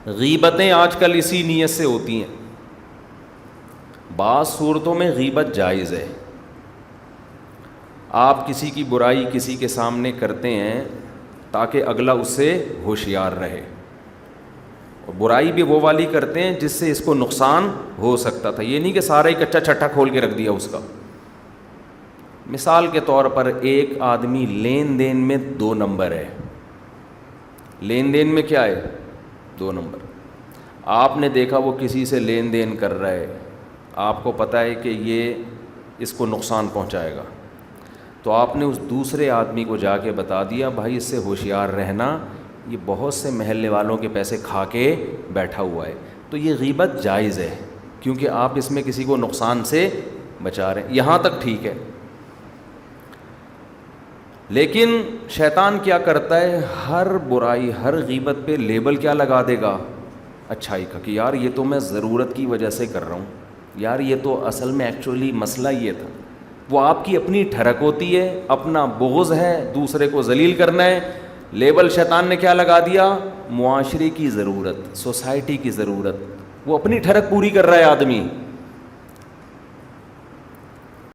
غیبتیں آج کل اسی نیت سے ہوتی ہیں. بعض صورتوں میں غیبت جائز ہے. آپ کسی کی برائی کسی کے سامنے کرتے ہیں تاکہ اگلا اس سے ہوشیار رہے, اور برائی بھی وہ والی کرتے ہیں جس سے اس کو نقصان ہو سکتا تھا. یہ نہیں کہ سارا ہی کچا چھٹا کھول کے رکھ دیا اس کا. مثال کے طور پر ایک آدمی لین دین میں 2 نمبر ہے. لین دین میں کیا ہے؟ 2 نمبر. آپ نے دیکھا وہ کسی سے لین دین کر رہا ہے, آپ کو پتہ ہے کہ یہ اس کو نقصان پہنچائے گا, تو آپ نے اس دوسرے آدمی کو جا کے بتا دیا بھائی اس سے ہوشیار رہنا, یہ بہت سے محلے والوں کے پیسے کھا کے بیٹھا ہوا ہے. تو یہ غیبت جائز ہے کیونکہ آپ اس میں کسی کو نقصان سے بچا رہے ہیں, یہاں تک ٹھیک ہے. لیکن شیطان کیا کرتا ہے, ہر برائی ہر غیبت پہ لیبل کیا لگا دے گا؟ اچھائی کا, کہ یار یہ تو میں ضرورت کی وجہ سے کر رہا ہوں, یار یہ تو اصل میں ایکچولی مسئلہ یہ تھا. وہ آپ کی اپنی ٹھڑک ہوتی ہے, اپنا بغض ہے, دوسرے کو ذلیل کرنا ہے. لیبل شیطان نے کیا لگا دیا؟ معاشرے کی ضرورت, سوسائٹی کی ضرورت. وہ اپنی ٹھڑک پوری کر رہا ہے آدمی,